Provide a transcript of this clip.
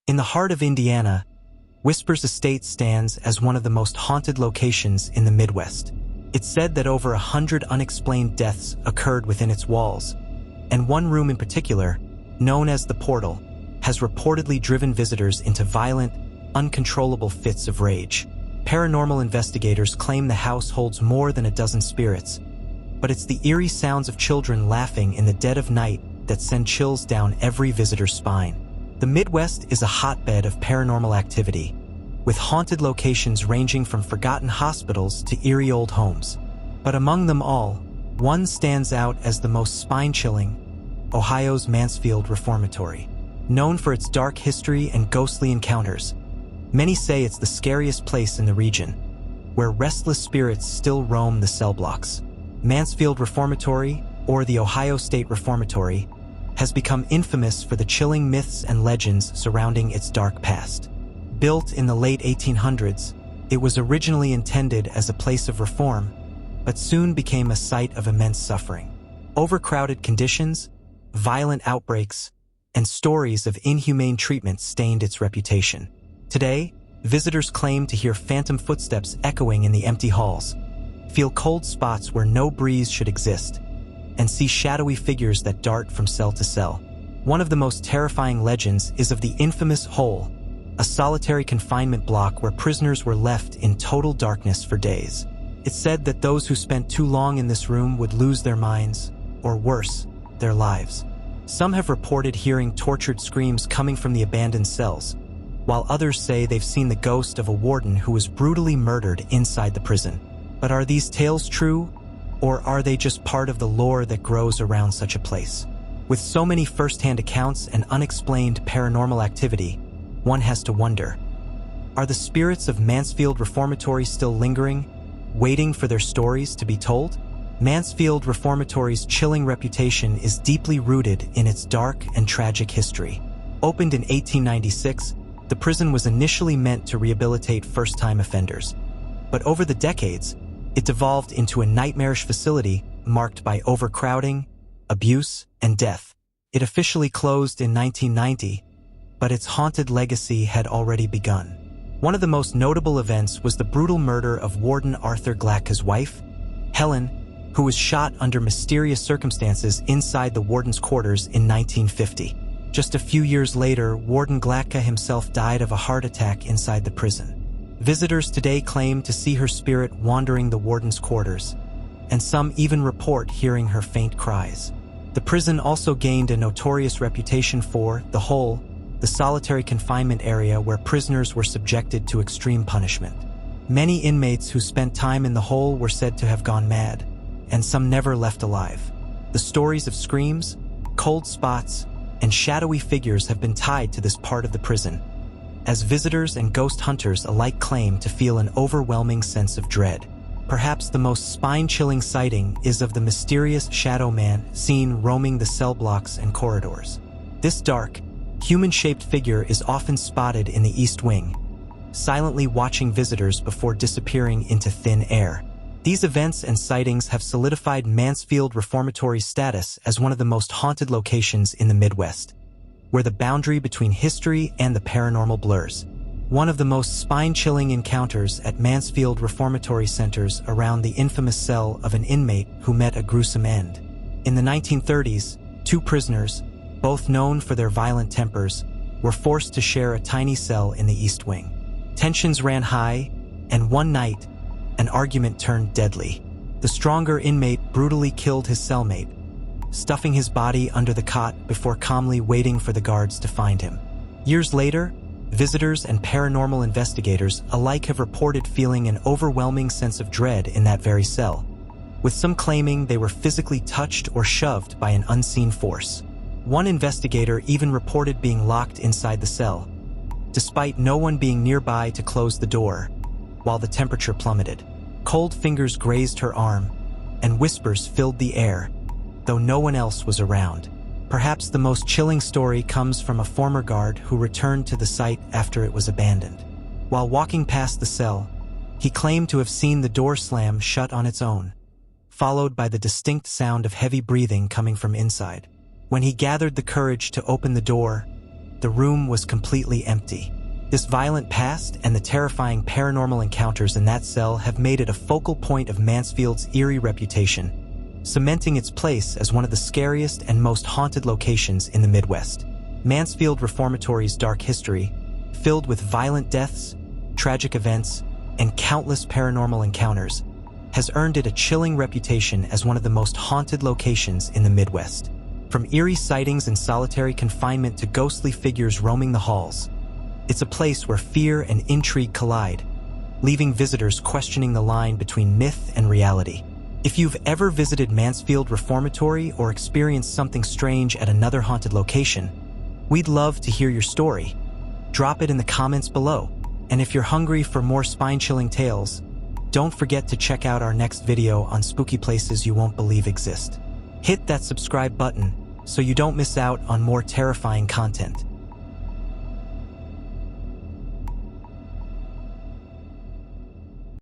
In the heart of Indiana, Whispers Estate stands as one of the most haunted locations in the Midwest. It's said that over 100 unexplained deaths occurred within its walls, and one room in particular, known as the Portal, has reportedly driven visitors into violent, uncontrollable fits of rage. Paranormal investigators claim the house holds more than a dozen spirits, but it's the eerie sounds of children laughing in the dead of night that send chills down every visitor's spine. The Midwest is a hotbed of paranormal activity, with haunted locations ranging from forgotten hospitals to eerie old homes. But among them all, one stands out as the most spine-chilling: Ohio's Mansfield Reformatory. Known for its dark history and ghostly encounters, many say it's the scariest place in the region, where restless spirits still roam the cellblocks. Mansfield Reformatory, or the Ohio State Reformatory, has become infamous for the chilling myths and legends surrounding its dark past. Built in the late 1800s, it was originally intended as a place of reform, but soon became a site of immense suffering. Overcrowded conditions, violent outbreaks, and stories of inhumane treatment stained its reputation. Today, visitors claim to hear phantom footsteps echoing in the empty halls, feel cold spots where no breeze should exist, and see shadowy figures that dart from cell to cell. One of the most terrifying legends is of the infamous Hole, a solitary confinement block where prisoners were left in total darkness for days. It's said that those who spent too long in this room would lose their minds, or worse, their lives. Some have reported hearing tortured screams coming from the abandoned cells, while others say they've seen the ghost of a warden who was brutally murdered inside the prison. But are these tales true, or are they just part of the lore that grows around such a place? With so many first-hand accounts and unexplained paranormal activity, one has to wonder, are the spirits of Mansfield Reformatory still lingering, waiting for their stories to be told? Mansfield Reformatory's chilling reputation is deeply rooted in its dark and tragic history. Opened in 1896, the prison was initially meant to rehabilitate first-time offenders. But over the decades, it devolved into a nightmarish facility marked by overcrowding, abuse, and death. It officially closed in 1990, but its haunted legacy had already begun. One of the most notable events was the brutal murder of Warden Arthur Glatka's wife, Helen, who was shot under mysterious circumstances inside the warden's quarters in 1950. Just a few years later, Warden Glatka himself died of a heart attack inside the prison. Visitors today claim to see her spirit wandering the warden's quarters, and some even report hearing her faint cries. The prison also gained a notorious reputation for the Hole, the solitary confinement area where prisoners were subjected to extreme punishment. Many inmates who spent time in the Hole were said to have gone mad, and some never left alive. The stories of screams, cold spots, and shadowy figures have been tied to this part of the prison, as visitors and ghost hunters alike claim to feel an overwhelming sense of dread. Perhaps the most spine-chilling sighting is of the mysterious shadow man seen roaming the cell blocks and corridors. This dark, human-shaped figure is often spotted in the East Wing, silently watching visitors before disappearing into thin air. These events and sightings have solidified Mansfield Reformatory's status as one of the most haunted locations in the Midwest, where the boundary between history and the paranormal blurs. One of the most spine-chilling encounters at Mansfield Reformatory centers around the infamous cell of an inmate who met a gruesome end. In the 1930s, two prisoners, both known for their violent tempers, were forced to share a tiny cell in the East Wing. Tensions ran high, and one night, an argument turned deadly. The stronger inmate brutally killed his cellmate, stuffing his body under the cot before calmly waiting for the guards to find him. Years later, visitors and paranormal investigators alike have reported feeling an overwhelming sense of dread in that very cell, with some claiming they were physically touched or shoved by an unseen force. One investigator even reported being locked inside the cell, despite no one being nearby to close the door, while the temperature plummeted. Cold fingers grazed her arm, and whispers filled the air, though no one else was around. Perhaps the most chilling story comes from a former guard who returned to the site after it was abandoned. While walking past the cell, he claimed to have seen the door slam shut on its own, followed by the distinct sound of heavy breathing coming from inside. When he gathered the courage to open the door, the room was completely empty. This violent past and the terrifying paranormal encounters in that cell have made it a focal point of Mansfield's eerie reputation, cementing its place as one of the scariest and most haunted locations in the Midwest. Mansfield Reformatory's dark history, filled with violent deaths, tragic events, and countless paranormal encounters, has earned it a chilling reputation as one of the most haunted locations in the Midwest. From eerie sightings and solitary confinement to ghostly figures roaming the halls, it's a place where fear and intrigue collide, leaving visitors questioning the line between myth and reality. If you've ever visited Mansfield Reformatory or experienced something strange at another haunted location, we'd love to hear your story. Drop it in the comments below. And if you're hungry for more spine-chilling tales, don't forget to check out our next video on spooky places you won't believe exist. Hit that subscribe button so you don't miss out on more terrifying content.